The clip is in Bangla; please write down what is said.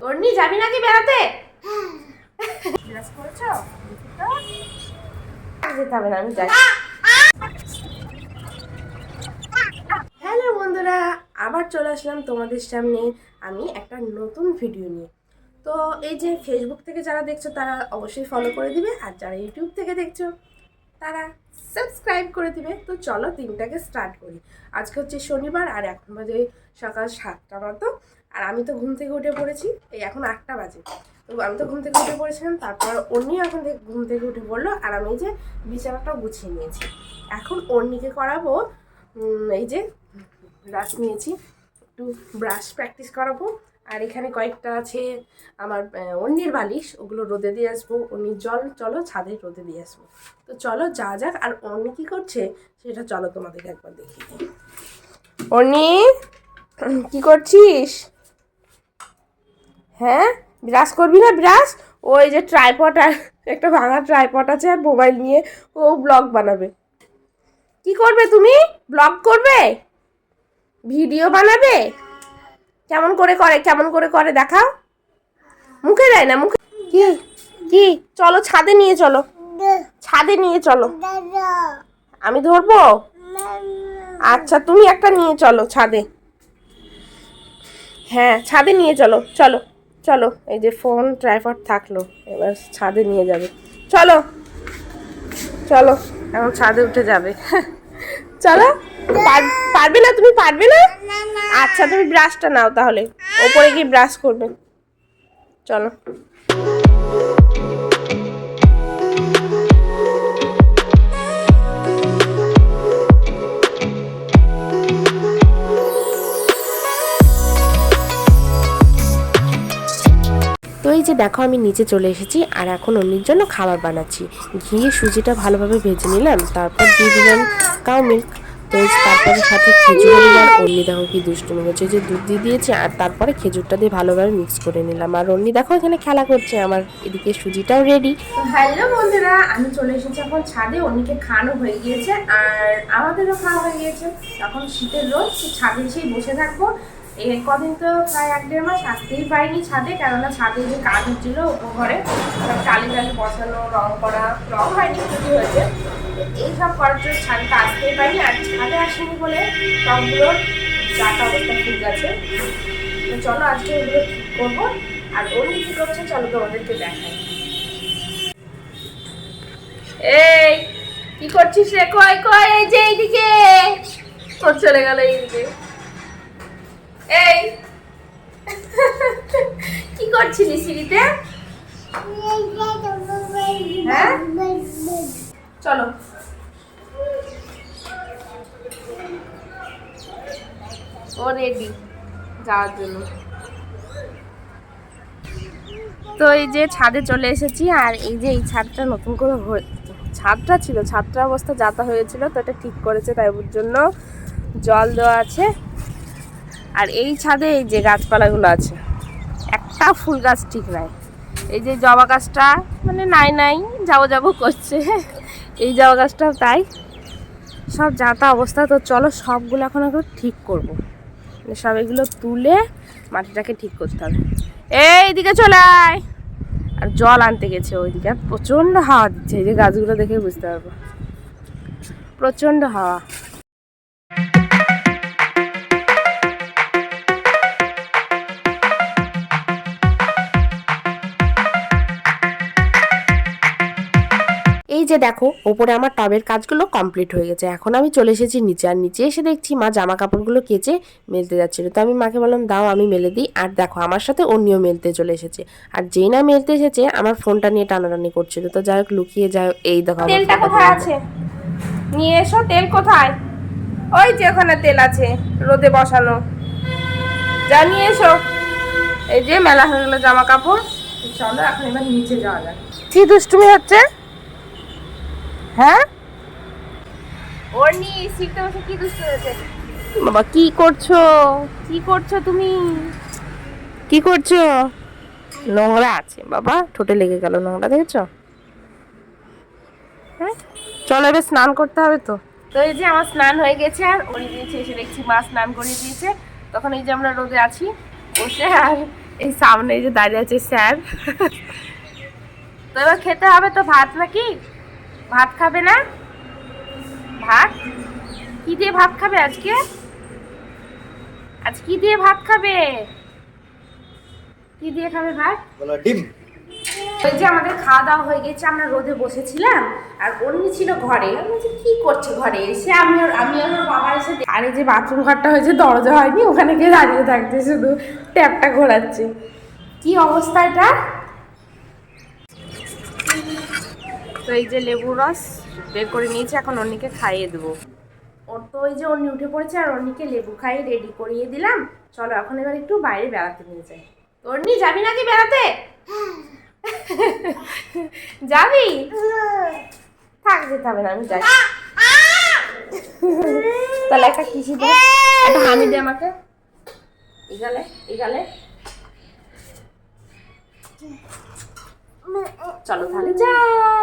অর্নি যাবি নাকি বেড়াতে? ব্রাশ করেছো? যেতে হবে না, আমি যাই। হ্যালো বন্ধুরা, আবার চলে আসলাম তোমাদের সামনে আমি একটা নতুন ভিডিও নিয়ে। তো এই যে ফেসবুক থেকে যারা দেখছো তারা অবশ্যই ফলো করে দিবে, আর যারা ইউটিউব থেকে দেখছো তারা সাবস্ক্রাইব করে দিবে। তো চলো দিনটাকে স্টার্ট করি। আজকে হচ্ছে শনিবার, আর এখন বাজে সকাল 7টা মতো। আর আমি তো ঘুম থেকে উঠে পড়েছি, এই এখন 8টা বাজে। তো আমি তো ঘুম থেকে উঠে পড়েছিলাম, তারপর অন্যি এখন ঘুম থেকে উঠে পড়লো, আর আমি এই যে বিছানাটা গুছিয়ে নিয়েছি। এখন অন্যিকে করাবো এই যে ব্রাশ নিয়েছি, একটু ব্রাশ প্র্যাকটিস করাবো। আর এখানে কয়েকটা আছে আমার অন্যের বালিশ, ওগুলো রোদে দিয়ে আসবো। অন্যের জল চলো ছাদে রোদে দিয়ে আসবো। তো চলো যা যাক। আর অন্য কী করছে সেটা চলো তোমাদেরকে একবার দেখিয়ে দিই। অন্যি কী করছিস? হ্যাঁ, ব্রাশ করবি না? ব্রাশ ওই যে ট্রাইপড, আর একটা ভাঙা ট্রাইপড আছে, আর মোবাইল নিয়ে ও ব্লগ বানাবে। কি করবে তুমি? ব্লগ করবে? ভিডিও বানাবে? কেমন করে করে দেখাও। মুখে দেয় না, মুখে কি কি চলো ছাদে নিয়ে চলো, ছাদে নিয়ে চলো। আমি ধরবো? আচ্ছা তুমি একটা নিয়ে চলো ছাদে। হ্যাঁ ছাদে নিয়ে চলো, চলো চলো। এই যে ফোন ট্রাইপড থাকলো, এবার ছাদে নিয়ে যাবে। চলো চলো, এখন ছাদে উঠে যাবে। চলো। পারবে না? তুমি পারবে না? আচ্ছা তুমি ব্রাশটা নাও তাহলে, ওপরে গিয়ে ব্রাশ করবে। চলো। তো এই যে দেখো আমি নিচে চলে এসেছি, আর এখন অন্যের জন্য খাবার বানাচ্ছি। ঘিয়ে সুজিটা ভালোভাবে ভেজে নিলাম, তারপর দিয়ে দিলাম কাউ মিল্ক। তো তারপরে সাথে খেজুর দিলাম। অন্যি দেখো কি দুষ্টুমি হচ্ছে, যে দুধ দিয়ে দিয়েছি, আর তারপরে খেজুরটা দিয়ে ভালোভাবে মিক্স করে নিলাম। আর অন্যি দেখো এখানে খেলা করছে, আমার এদিকে সুজিটাও রেডি। তো হ্যালো বন্ধুরা, আমি চলে এসেছি এখন ছাদে। অন্যকে খাওয়ানো হয়ে গিয়েছে, আর আমাদেরও খাওয়া হয়ে গিয়েছে। এখন শীতের রোদ, ছাদে এসেই বসে থাকবো। এই কদিন তো প্রায় 1-1.5 মাস আসতেই পারিনি ছাদে, কেননা ছাদে যে কাজ হচ্ছিল উপরে টালি বসানো, রং করা, রং হয়নি ক্ষতি হয়েছে, এইসব করার জন্য ছাদে তো আসতেই পারিনি। আর ছাদে আসেনি বলে টবগুলোর যাতা অবস্থা ঠিক আছে। তো চলো আজকে ওগুলো ঠিক করবো। আর অন্য কী করছে চলো তোমাদেরকে দেখাই। এই কি করছিস রে? কয় কয়, এই যে এইদিকে তোর চলে গেল এইদিকে। এই কি করছিলি সিঁড়িতে? হ্যাঁ চলো। ও রেডি যাওয়ার জন্য। তো এই যে ছাদে চলে এসেছি, আর এই যে এই ছাদটা নতুন করে ছাদটা ছিল, ছাদটার অবস্থা যাতা হয়েছিল, তো এটা ঠিক করেছে, তাই ওর জন্য জল দেওয়া আছে। আর এই ছাদে এই যে গাছপালাগুলো আছে, একটা ফুল গাছ ঠিক নাই। এই যে জবা গাছটা মানে নাই যাবো করছে, এই জবা গাছটাও তাই, সব যাতা অবস্থা। তো চলো সবগুলো এখন ঠিক করবো, সব এগুলো তুলে মাটিটাকে ঠিক করতে হবে। এইদিকে চলে আয়। আর জল আনতে গেছে ওইদিকে, আর প্রচণ্ড হাওয়া দিচ্ছে, এই যে গাছগুলো দেখে বুঝতে পারবো, প্রচণ্ড হাওয়া। এই যে দেখো ওপরে আমার টবের কাজগুলো কমপ্লিট হয়ে গেছে, এখন আমি চলে এসেছি নিচে। আর নিচে এসে দেখছি মা জামা কাপড়গুলো কেচে মেলতে যাচ্ছিল, তো আমি মাকে বললাম দাও আমি মেলে দিই। আর দেখো আমার সাথে অন্যও মেলতে চলে এসেছে, আর যেই না মেলতে এসেছে আমার ফোনটা নিয়ে টানাটানি করছিল। তো যাই হোক লুকিয়ে যাই, এই দেখো তেলটা কোথায় আছে, নিয়ে এসো। তেল কোথায়? ওই যে ওখানে তেল আছে রোদে বসানো, যা নিয়ে এসো। এই যে মেলা হয়ে গেলো জামা কাপড়। চলো এখন এবার নিচে যাওয়া যাক। কি দুষ্টুমি হচ্ছে? হ্যাঁ ওরনি সিটে বসে কি দুষ্টু হয়েছে? বাবা কি করছো? কি করছো তুমি? কি করছো? নোংরা আছে বাবা, ঠোঁটে লেগে গেল নোংরা, দেখেছো? হ্যাঁ চলো এবার স্নান করতে হবে। তো তো এই যে আমার স্নান হয়ে গেছে, আর ওই দিয়েছে এসে দেখছি মা স্নান করিয়ে দিয়েছে। তখন এই যে আমরা রোদে আছি বসে, আর এই সামনে যে দাঁড়িয়ে আছে স্যার। তো এবার খেতে হবে তো ভাত নাকি? ভাত খাবে না? ভাত কি দিয়ে ভাত খাবে আজকে? আজ কি দিয়ে ভাত খাবে? কি দিয়ে খাবে ভাত? বলো ডিম। ওই যে আমাদের খাওয়া দাওয়া হয়ে গেছে, আমরা রোদে বসেছিলাম আর অন্যি ছিল ঘরে। আমি বলছি কি করছে ঘরে এসে? আমি আর ওর বাবা এসে আরে যে বাথরুম ঘরটা হয়েছে দরজা হয়নি, ওখানে গিয়ে দাঁড়িয়ে থাকছে, শুধু ট্যাপটা ঘোরাচ্ছে। কি অবস্থা এটা? তো এই যে লেবু রস বের করে নিয়েছি, এখন অন্যকে খাইয়ে দেবো। ওর তো ওই যে অন্যি উঠে পড়েছে আর অন্যকে লেবু খাইয়ে রেডি করিয়ে দিলাম। চলো এখন এবার একটু বাইরে বেড়াতে নিয়ে যাই। অন্যি যাবি নাকি বেড়াতে? যাবি? থাক, যেতে হবে না, আমি যাই। তাহলে একটা কিসি দে, একটা হামি দে আমাকে। ইগালে ইগালে চলো তাহলে যাই।